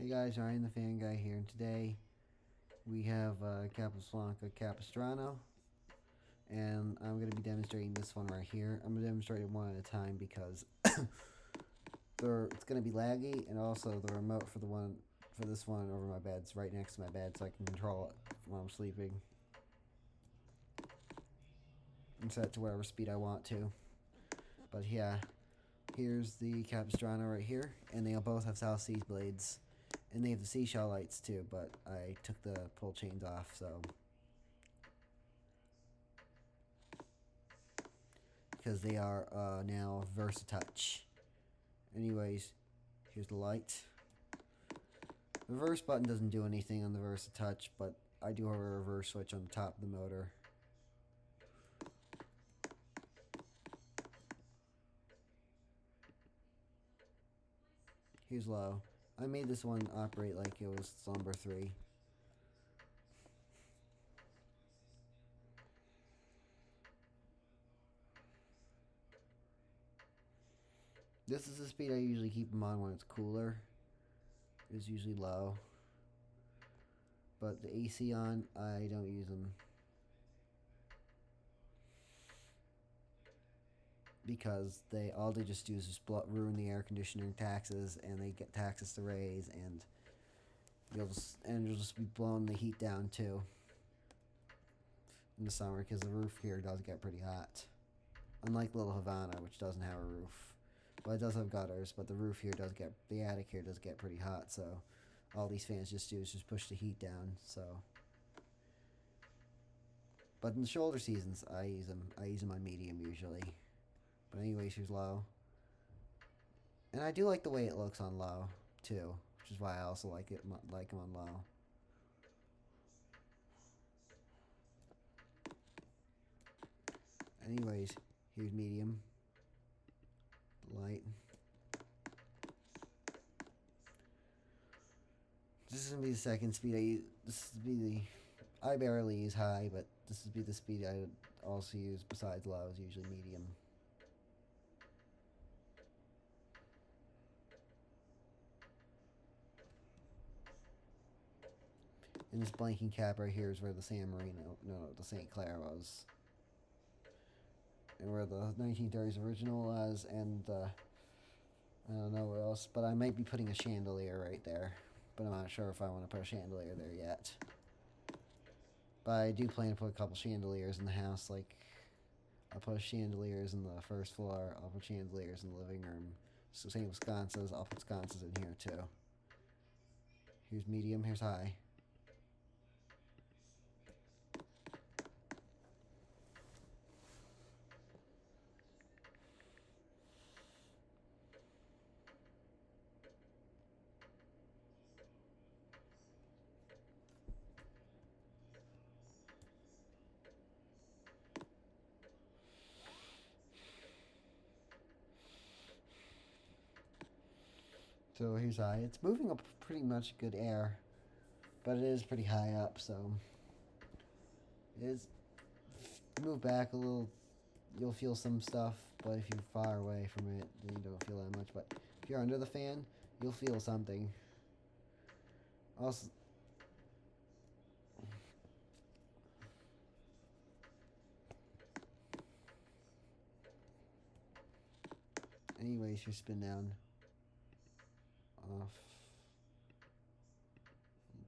Hey guys, Ryan the Fan Guy here, and today we have Casablanca Capistrano, and I'm going to be demonstrating this one right here. I'm going to demonstrate it one at a time because it's going to be laggy, and also the remote for this one over my bed's right next to my bed, so I can control it while I'm sleeping and set it to whatever speed I want to. But yeah, here's the Capistrano right here, and they both have South Seas blades. And they have the seashell lights too, but I took the pull chains off, so. Because they are now VersaTouch. Anyways, here's the light. The reverse button doesn't do anything on the VersaTouch, but I do have a reverse switch on the top of the motor. Here's low. I made this one operate like it was Slumber 3. This is the speed I usually keep them on when it's cooler. It's usually low. But the AC on, I don't use them. Because all they just do is just ruin the air conditioning taxes, and they get taxes to raise, and you'll just be blowing the heat down too in the summer, because the roof here does get pretty hot. Unlike Little Havana, which doesn't have a roof, but it does have gutters. But the the attic here does get pretty hot. So all these fans just do is just push the heat down. So, but in the shoulder seasons, I use them. I use them on medium usually. But anyways, here's low. And I do like the way it looks on low, too. Which is why I also like them on low. Anyways, here's medium. Light. This is going to be the second speed I use. This would be I barely use high, but this would be the speed I would also use besides low, is usually medium. And this blanking cap right here is where the the St. Clair was. And where the 1930s original was, and I don't know what else, but I might be putting a chandelier right there. But I'm not sure if I want to put a chandelier there yet. But I do plan to put a couple chandeliers in the house, like I'll put chandeliers in the first floor, I'll put chandeliers in the living room. So same with sconces, I'll put sconces in here too. Here's medium, here's high. So here's high. It's moving up pretty much good air, but it is pretty high up, so it is. Move back a little, you'll feel some stuff, but if you're far away from it, then you don't feel that much. But if you're under the fan, you'll feel something. Also, anyways, your spin down, off,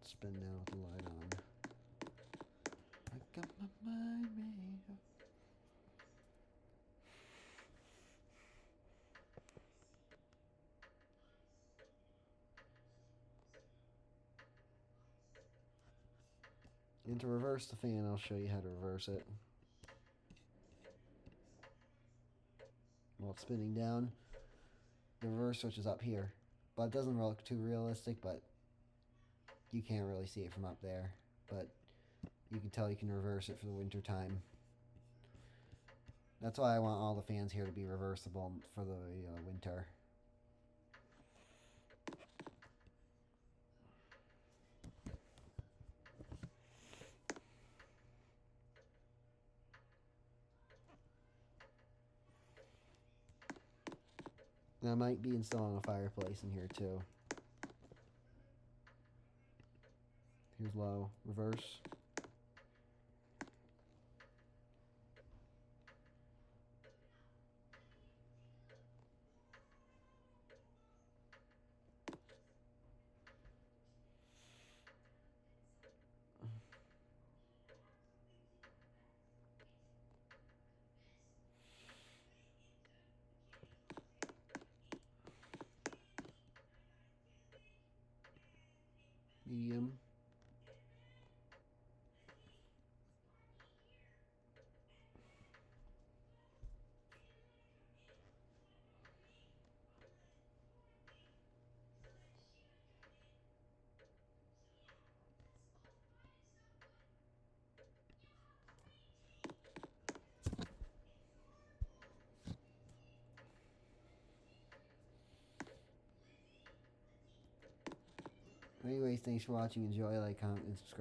spin down with the light on. I got my mind made up. And to reverse the fan, I'll show you how to reverse it. While it's spinning down, the reverse switch is up here. But it doesn't look too realistic, but you can't really see it from up there. But you can tell you can reverse it for the winter time. That's why I want all the fans here to be reversible for the winter. And I might be installing a fireplace in here too. Here's low. Reverse. Medium. Anyways, thanks for watching. Enjoy, like, comment, and subscribe.